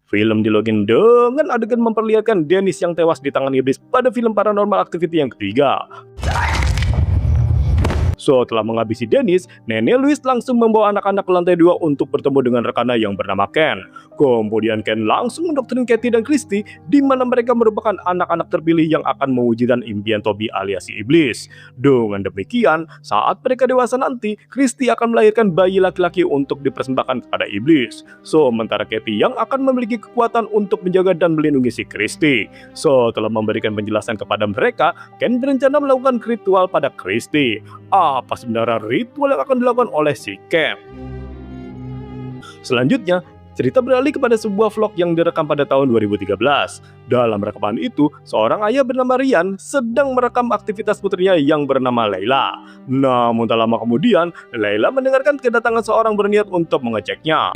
Film dilogin dengan adegan memperlihatkan Dennis yang tewas di tangan iblis pada film Paranormal Activity yang ketiga. Setelah menghabisi Dennis, Nenek Louise langsung membawa anak-anak ke lantai 2 untuk bertemu dengan rekannya yang bernama Ken. Kemudian Ken langsung mendoktrin Katie dan Christy, di mana mereka merupakan anak-anak terpilih yang akan mewujudkan impian Toby alias si iblis. Dengan demikian, saat mereka dewasa nanti, Christy akan melahirkan bayi laki-laki untuk dipersembahkan kepada iblis. Sementara Katie yang akan memiliki kekuatan untuk menjaga dan melindungi si Christy. Setelah memberikan penjelasan kepada mereka, Ken berencana melakukan ritual pada Christy. Apa sebenarnya ritual yang akan dilakukan oleh si Ken? Selanjutnya, cerita beralih kepada sebuah vlog yang direkam pada tahun 2013. Dalam rekaman itu, seorang ayah bernama Ryan sedang merekam aktivitas putrinya yang bernama Layla. Namun tak lama kemudian, Layla mendengarkan kedatangan seorang berniat untuk mengeceknya.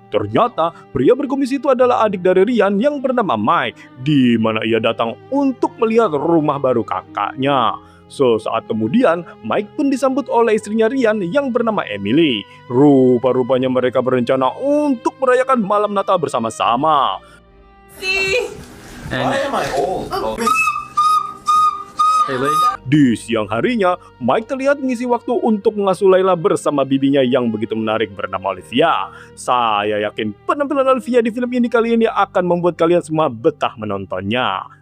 Ternyata, pria berkumis itu adalah adik dari Ryan yang bernama Mike, di mana ia datang untuk melihat rumah baru kakaknya. Sesaat kemudian, Mike pun disambut oleh istrinya Ryan yang bernama Emily. Rupa-rupanya mereka berencana untuk merayakan malam Natal bersama-sama. Di siang harinya, Mike terlihat mengisi waktu untuk mengasuh Layla bersama bibinya yang begitu menarik bernama Olivia. Saya yakin penampilan Olivia di film ini kali ini akan membuat kalian semua betah menontonnya.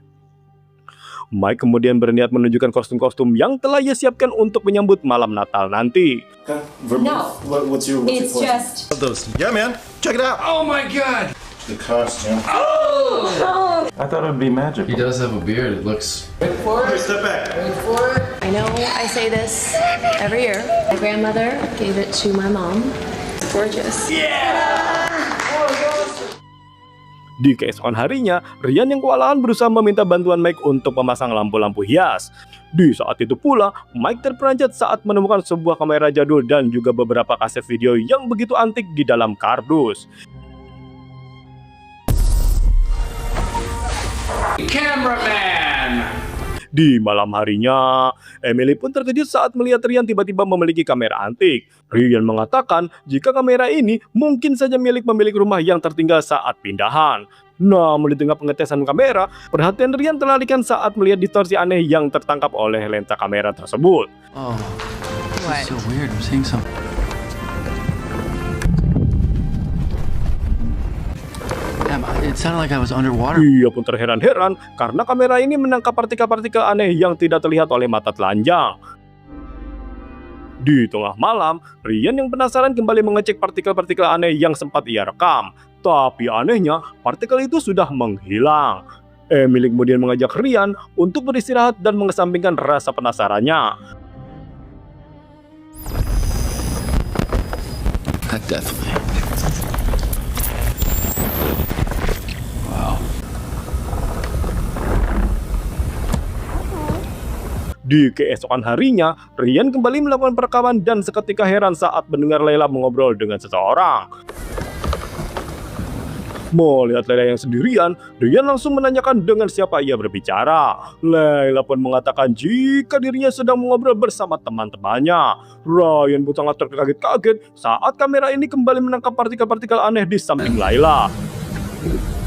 Mike kemudian berniat menunjukkan kostum-kostum yang telah ia siapkan untuk menyambut malam Natal nanti. No, What's your it's question? just... Those. Yeah, man. Check it out. Oh my god! The costume. I thought it would be magical. He does have a beard. It looks. Hey, step back. I know I say this every year. My grandmother gave it to my mom. It's gorgeous. Di keesokan harinya, Ryan yang kewalahan berusaha meminta bantuan Mike untuk memasang lampu-lampu hias. Di saat itu pula, Mike terperanjat saat menemukan sebuah kamera jadul dan juga beberapa kaset video yang begitu antik di dalam kardus. Cameraman! Di malam harinya, Emily pun terkejut saat melihat Ryan tiba-tiba memiliki kamera antik. Ryan mengatakan jika kamera ini mungkin saja milik pemilik rumah yang tertinggal saat pindahan. Namun di tengah pengetesan kamera, perhatian Ryan teralihkan saat melihat distorsi aneh yang tertangkap oleh lensa kamera tersebut. Oh, What? so weird. I'm seeing something. Damn, it sounded like I was underwater. Ia pun terheran-heran karena kamera ini menangkap partikel-partikel aneh yang tidak terlihat oleh mata telanjang. Di tengah malam, Ryan yang penasaran kembali mengecek partikel-partikel aneh yang sempat ia rekam. Tapi anehnya, partikel itu sudah menghilang. Emily kemudian mengajak Ryan untuk beristirahat dan mengesampingkan rasa penasarannya. Definitely. Wow. Di keesokan harinya, Ryan kembali melakukan perekaman dan seketika heran saat mendengar Layla mengobrol dengan seseorang. Melihat Layla yang sendirian, Ryan langsung menanyakan dengan siapa ia berbicara. Layla pun mengatakan jika dirinya sedang mengobrol bersama teman-temannya. Ryan pun sangat terkaget-kaget saat kamera ini kembali menangkap partikel-partikel aneh di samping Layla.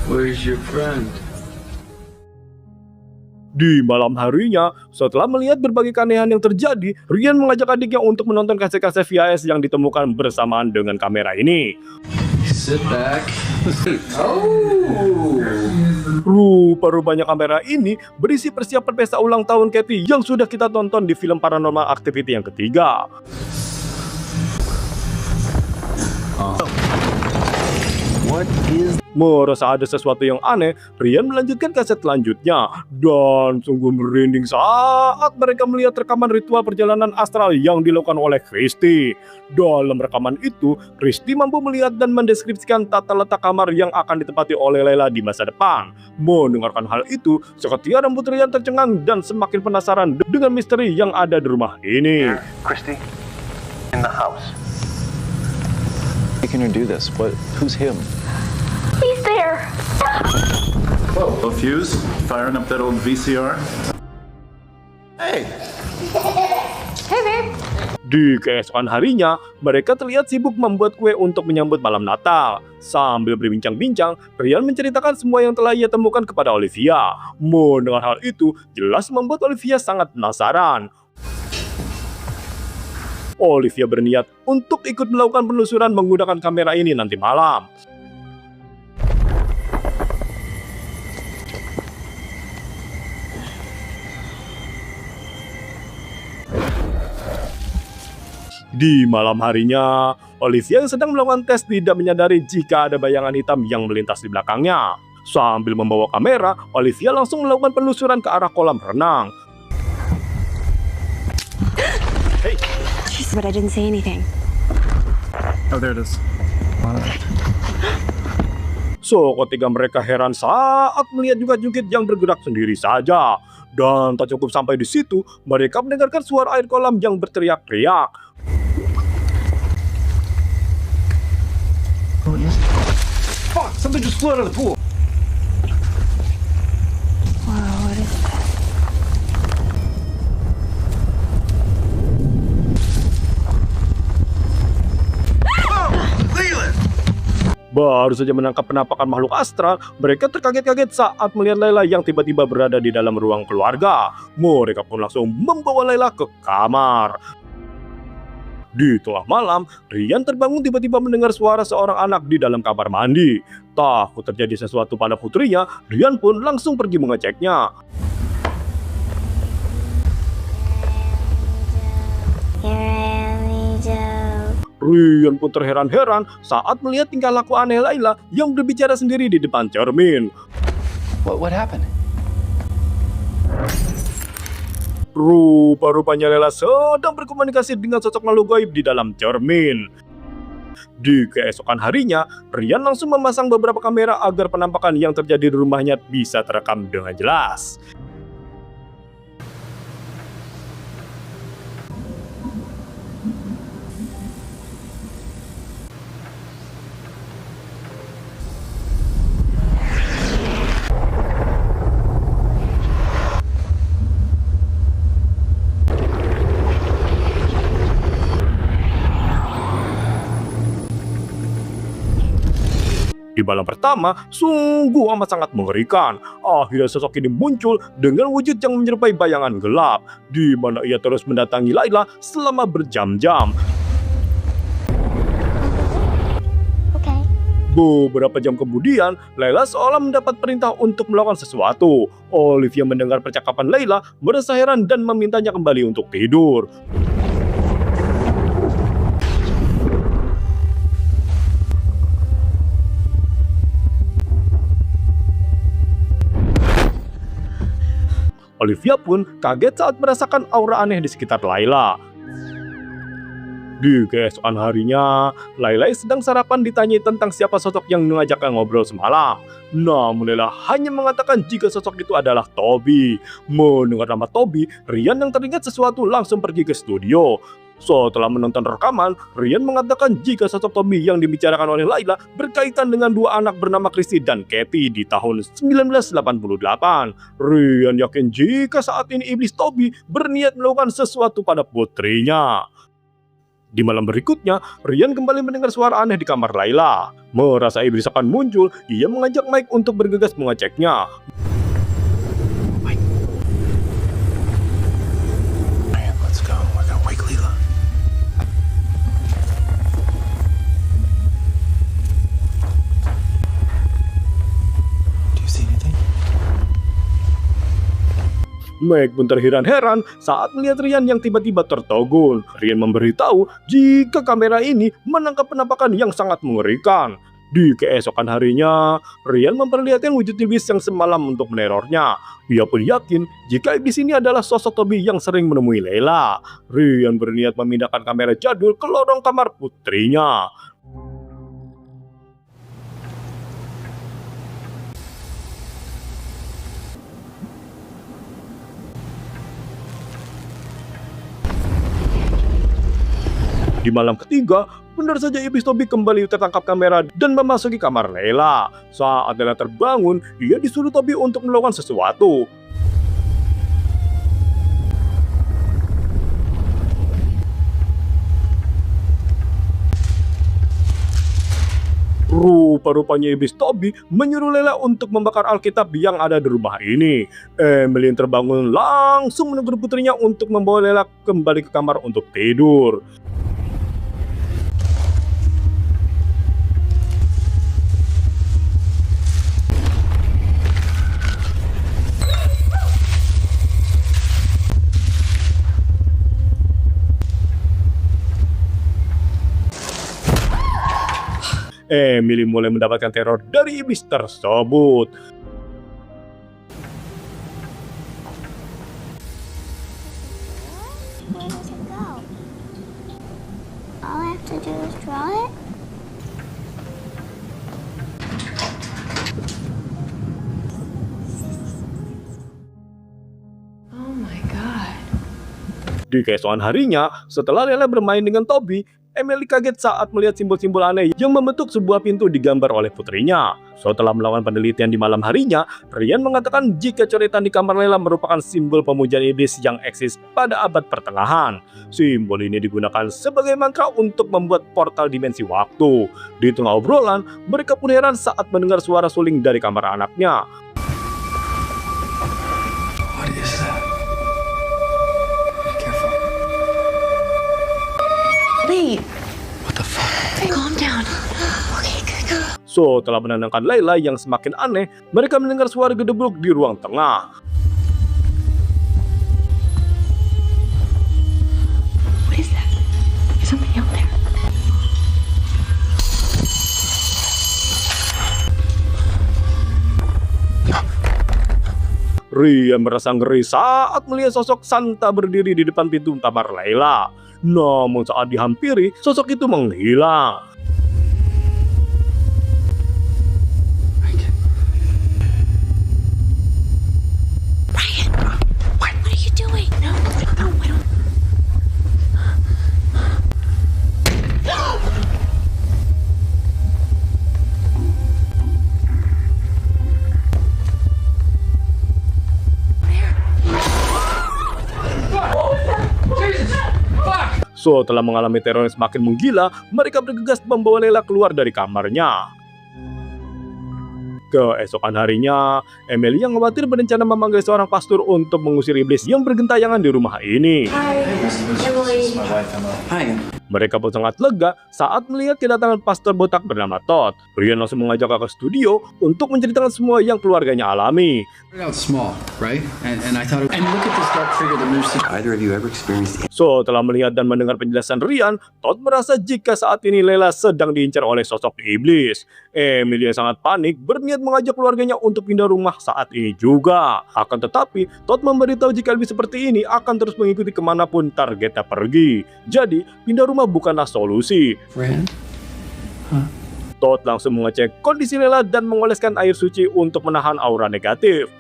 Where's your friend? Di malam harinya, setelah melihat berbagai keanehan yang terjadi, Ryan mengajak adiknya untuk menonton kaset-kaset VHS yang ditemukan bersamaan dengan kamera ini. Sit back. Rupa-rupanya kamera ini berisi persiapan pesta ulang tahun Katie yang sudah kita tonton di film Paranormal Activity yang ketiga. What is... Merasa ada sesuatu yang aneh, Ryan melanjutkan kaset selanjutnya dan sungguh merinding saat mereka melihat rekaman ritual perjalanan astral yang dilakukan oleh Christy. Dalam rekaman itu, Christy mampu melihat dan mendeskripsikan tata letak kamar yang akan ditempati oleh Layla di masa depan. Mendengarkan hal itu, seketika rambut Ryan tercengang dan semakin penasaran dengan misteri yang ada di rumah ini. Christy? In the house. Making her do this. What? Who's him? He's there. Whoa. Fuse? Firing up that old VCR? Hey! Hey, babe. Di keesokan harinya, mereka terlihat sibuk membuat kue untuk menyambut malam Natal. Sambil berbincang-bincang, Ryan menceritakan semua yang telah ia temukan kepada Olivia. Mendengar hal itu, jelas membuat Olivia sangat penasaran. Olivia berniat untuk ikut melakukan penelusuran menggunakan kamera ini nanti malam. Di malam harinya, Olivia yang sedang melakukan tes tidak menyadari jika ada bayangan hitam yang melintas di belakangnya. Sambil membawa kamera, Olivia langsung melakukan penelusuran ke arah kolam renang. But I didn't say anything. Oh, there it is. So, ketika mereka heran saat melihat jungkit-jungkit yang bergerak sendiri saja. Dan tak cukup sampai di situ, mereka mendengarkan suara air kolam yang berteriak-teriak. Fuck! Something just flew out of the pool. Wow, what is that? Baru saja menangkap penampakan makhluk astral, mereka terkaget-kaget saat melihat Layla yang tiba-tiba berada di dalam ruang keluarga. Mereka pun langsung membawa Layla ke kamar. Di tengah malam, Ryan terbangun tiba-tiba mendengar suara seorang anak di dalam kamar mandi. Takut terjadi sesuatu pada putrinya, Ryan pun langsung pergi mengeceknya. Ryan pun terheran-heran saat melihat tingkah laku aneh Layla yang berbicara sendiri di depan cermin. What happened? Rupa-rupanya Layla sedang berkomunikasi dengan sosok makhluk gaib di dalam cermin. Di keesokan harinya, Ryan langsung memasang beberapa kamera agar penampakan yang terjadi di rumahnya bisa terekam dengan jelas. Di malam pertama, sungguh amat sangat mengerikan. Akhirnya sosok ini muncul dengan wujud yang menyerupai bayangan gelap, di mana ia terus mendatangi Layla selama berjam-jam. Beberapa jam kemudian, Layla seolah mendapat perintah untuk melakukan sesuatu. Olivia mendengar percakapan Layla, merasa heran dan memintanya kembali untuk tidur. Olivia pun kaget saat merasakan aura aneh di sekitar Layla. Di keesokan harinya, Layla sedang sarapan ditanyai tentang siapa sosok yang mengajaknya ngobrol semalam. Namun Layla hanya mengatakan jika sosok itu adalah Toby. Mendengar nama Toby, Ryan yang teringat sesuatu langsung pergi ke studio. Setelah menonton rekaman, Ryan mengatakan jika sosok Toby yang dibicarakan oleh Layla berkaitan dengan dua anak bernama Christy dan Katie di tahun 1988. Ryan yakin jika saat ini iblis Toby berniat melakukan sesuatu pada putrinya. Di malam berikutnya, Ryan kembali mendengar suara aneh di kamar Layla. Merasa iblis akan muncul, ia mengajak Mike untuk bergegas mengeceknya. Man, let's go. We're gonna wake Leela. Do you see anything? Mike pun terheran-heran saat melihat Ryan yang tiba-tiba tertogun. Ryan memberitahu jika kamera ini menangkap penampakan yang sangat mengerikan. Di keesokan harinya, Ryan memperlihatkan wujud iblis yang semalam untuk menerornya. Ia pun yakin jika iblis ini adalah sosok Toby yang sering menemui Layla. Ryan berniat memindahkan kamera jadul ke lorong kamar putrinya. Di malam ketiga, benar saja iblis Toby kembali tertangkap kamera dan memasuki kamar Layla. Saat Layla terbangun, ia disuruh Toby untuk melakukan sesuatu. Rupa-rupanya iblis Toby menyuruh Layla untuk membakar Alkitab yang ada di rumah ini. Emily yang terbangun langsung menegur putrinya untuk membawa Layla kembali ke kamar untuk tidur. Emily mulai mendapatkan teror dari iblis tersebut. Where does it go? All I have to do is draw it? Oh my god. Di keesokan harinya, setelah Layla bermain dengan Toby, Emily kaget saat melihat simbol-simbol aneh yang membentuk sebuah pintu digambar oleh putrinya. Setelah melakukan penelitian di malam harinya, Ryan mengatakan jika coretan di kamar Layla merupakan simbol pemujaan iblis yang eksis pada abad pertengahan. Simbol ini digunakan sebagai mantra untuk membuat portal dimensi waktu. Di tengah obrolan, mereka pun heran saat mendengar suara suling dari kamar anaknya. What is that? Be careful. Wait, What the fuck? calm down. Okay, good. Setelah menenangkan Layla yang semakin aneh, mereka mendengar suara gedeblok di ruang tengah. What is that? There's something out there. Ryan merasa ngeri saat melihat sosok Santa berdiri di depan pintu kamar Layla. Namun saat dihampiri, sosok itu menghilang. Ryan, what are you doing? No, I don't. Setelah mengalami teror yang semakin menggila, mereka bergegas membawa Layla keluar dari kamarnya. Keesokan harinya, Emily yang khawatir berencana memanggil seorang pastor untuk mengusir iblis yang bergentayangan di rumah ini. Hi, Emily. My wife, Emma. Hi. Mereka pun sangat lega saat melihat kedatangan pastor botak bernama Todd. Ryan langsung mengajak ke studio untuk menceritakan semua yang keluarganya alami. Started out small, right? And I thought, and look at this dark figure that moves. Either of you ever experienced Setelah melihat dan mendengar penjelasan Ryan, Todd merasa jika saat ini Layla sedang diincar oleh sosok iblis. Emily yang sangat panik berniat mengajak keluarganya untuk pindah rumah saat ini juga. Akan tetapi, Todd memberitahu jika iblis seperti ini akan terus mengikuti kemanapun targetnya pergi. Jadi, pindah rumah bukanlah solusi. Fran? Todd langsung mengecek kondisi Layla dan mengoleskan air suci untuk menahan aura negatif.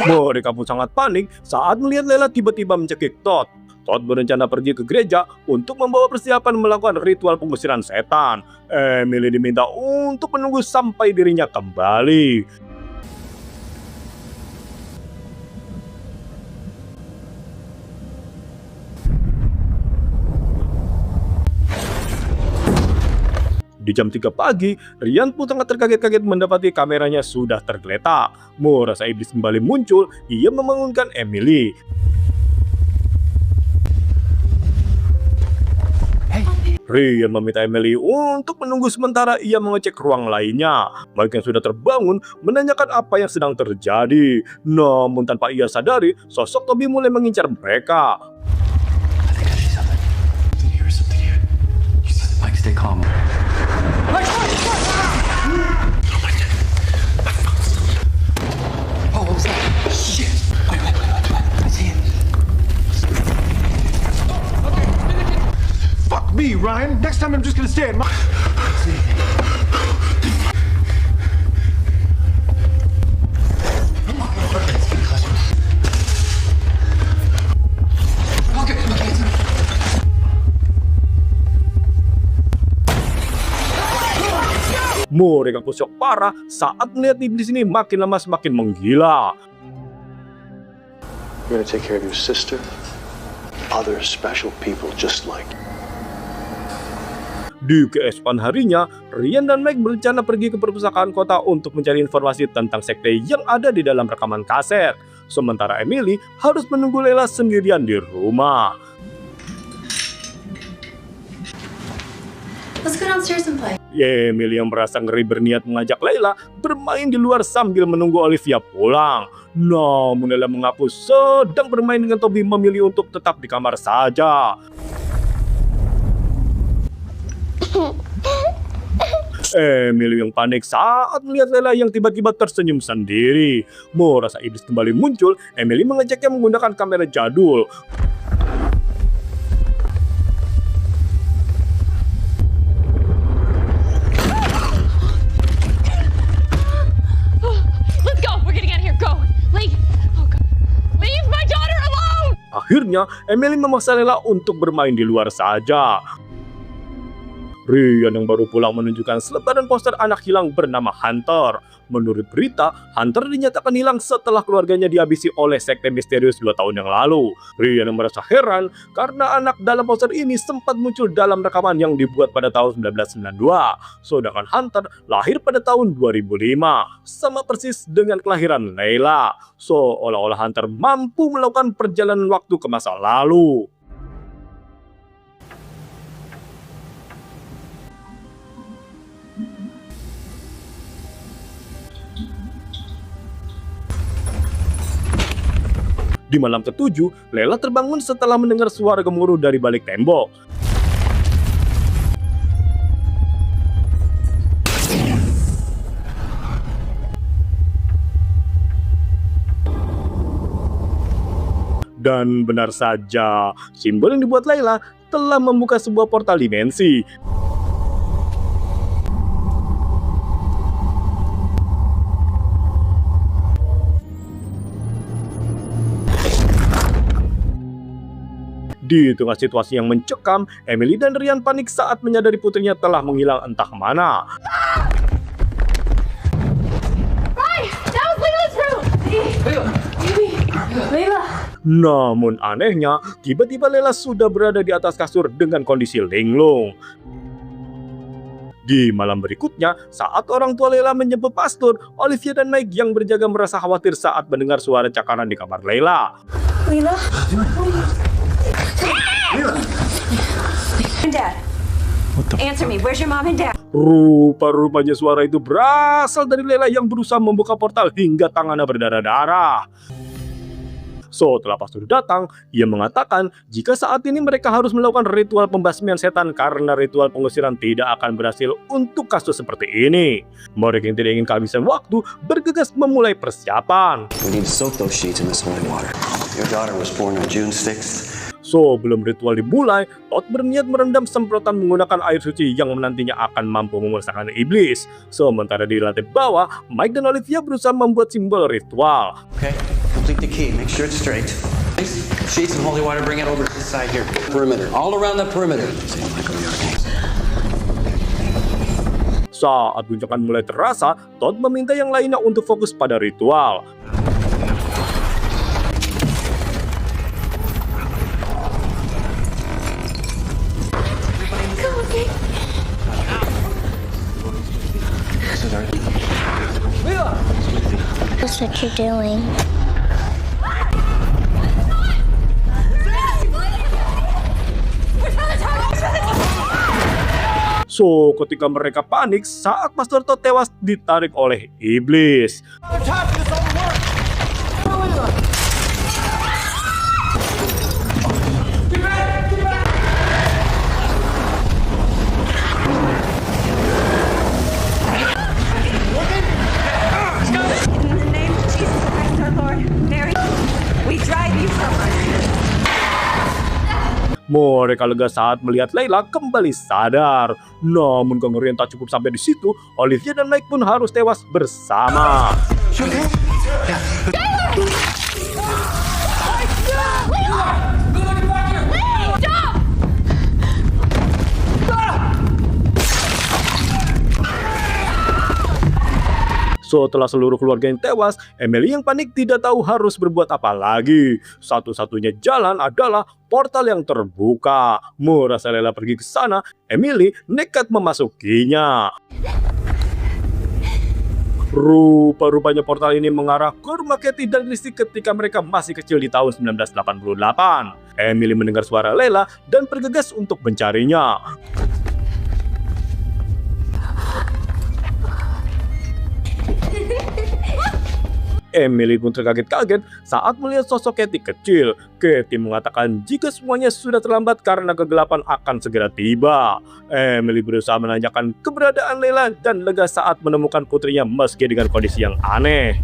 Mereka pun sangat panik saat melihat Layla tiba-tiba mencekik Todd. Todd berencana pergi ke gereja untuk membawa persiapan melakukan ritual pengusiran setan. Emily diminta untuk menunggu sampai dirinya kembali. Di jam 3 pagi, Ryan pun sangat terkaget-kaget mendapati kameranya sudah tergeletak. Merasa iblis kembali muncul, ia membangunkan Emily. Ryan meminta Emily untuk menunggu sementara ia mengecek ruang lainnya. Mereka yang sudah terbangun menanyakan apa yang sedang terjadi. Namun tanpa ia sadari, sosok Toby mulai mengincar mereka. I think I see something. Something here. You said, Mike, stay calm. Oh, what was that? Shit! Wait. I see it. Fuck me, Ryan. Next time I'm just gonna stay at my... Mereka pun syok parah saat melihat iblis ini makin lama semakin menggila. You're gonna take care of your sister, other special people just like you. Di keesokan harinya, Ryan dan Mike berencana pergi ke perpustakaan kota untuk mencari informasi tentang sekte yang ada di dalam rekaman kaset. Sementara Emily harus menunggu Layla sendirian di rumah. Let's go downstairs and play. Emily yang merasa ngeri berniat mengajak Layla bermain di luar sambil menunggu Olivia pulang. Namun Layla mengaku sedang bermain dengan Toby, memilih untuk tetap di kamar saja. Emily yang panik saat melihat Layla yang tiba-tiba tersenyum sendiri. Merasa iblis kembali muncul, Emily mengejaknya menggunakan kamera jadul. Let's go. We're getting out of here. Go. Leave. Oh, God. Leave my daughter alone. Akhirnya, Emily memaksa Layla untuk bermain di luar saja. Ryan yang baru pulang menunjukkan selebaran poster anak hilang bernama Hunter. Menurut berita, Hunter dinyatakan hilang setelah keluarganya dihabisi oleh sekte misterius 2 tahun yang lalu. Ryan yang merasa heran karena anak dalam poster ini sempat muncul dalam rekaman yang dibuat pada tahun 1992. Sedangkan Hunter lahir pada tahun 2005, sama persis dengan kelahiran Layla. Seolah-olah Hunter mampu melakukan perjalanan waktu ke masa lalu. Di malam ke-7, Layla terbangun setelah mendengar suara gemuruh dari balik tembok. Dan benar saja, simbol yang dibuat Layla telah membuka sebuah portal dimensi. Di tengah situasi yang mencekam, Emily dan Ryan panik saat menyadari putrinya telah menghilang entah kemana. That was Layla's room. Layla. Namun anehnya, tiba-tiba Layla sudah berada di atas kasur dengan kondisi linglung. Di malam berikutnya, saat orang tua Layla menjemput pastor, Olivia dan Mike yang berjaga merasa khawatir saat mendengar suara cakaran di kamar Layla. Layla. Dad. Answer me. Where's your mom and dad? Rupa-rupanya suara itu berasal dari Layla yang berusaha membuka portal hingga tangannya berdarah-darah. Setelah pastor datang, ia mengatakan jika saat ini mereka harus melakukan ritual pembasmian setan karena ritual pengusiran tidak akan berhasil untuk kasus seperti ini. Mereka yang tidak ingin kehabisan waktu bergegas memulai persiapan. We need to soak those sheets in this holy water. Your daughter was born on June 6th. Sebelum ritual dimulai, Todd berniat merendam semprotan menggunakan air suci yang nantinya akan mampu memusnahkan iblis. Sementara di lantai bawah, Mike dan Olivia berusaha membuat simbol ritual. Okay, complete the key. Make sure it's straight. Sheets and holy water, bring it over to this side here. Perimeter, all around the perimeter. Saat guncangan mulai terasa, Todd meminta yang lainnya untuk fokus pada ritual. What's what you're doing? So, ketika mereka panik saat Pastor Todd tewas ditarik oleh iblis. Mereka lega saat melihat Layla kembali sadar. Namun kengerian tak cukup sampai di situ, Olivia dan Mike pun harus tewas bersama. Setelah seluruh keluarga yang tewas, Emily yang panik tidak tahu harus berbuat apa lagi. Satu-satunya jalan adalah portal yang terbuka. Merasa Layla pergi ke sana, Emily nekat memasukinya. Rupa-rupanya portal ini mengarah ke rumah Katie dan Christy ketika mereka masih kecil di tahun 1988. Emily mendengar suara Layla dan bergegas untuk mencarinya. Emily pun terkaget-kaget saat melihat sosok Katie kecil. Katie mengatakan jika semuanya sudah terlambat karena kegelapan akan segera tiba. Emily berusaha menanyakan keberadaan Layla dan lega saat menemukan putrinya meski dengan kondisi yang aneh.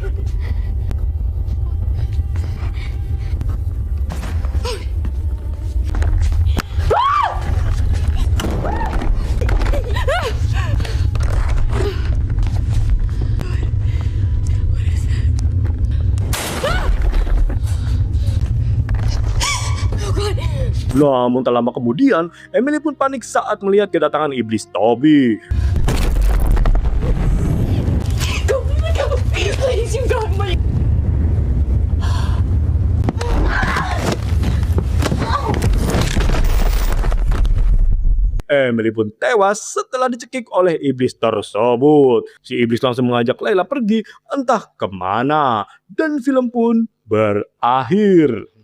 Namun tak lama kemudian, Emily pun panik saat melihat kedatangan iblis Toby. Emily pun tewas setelah dicekik oleh iblis tersebut. Si iblis langsung mengajak Layla pergi entah kemana. Dan film pun berakhir.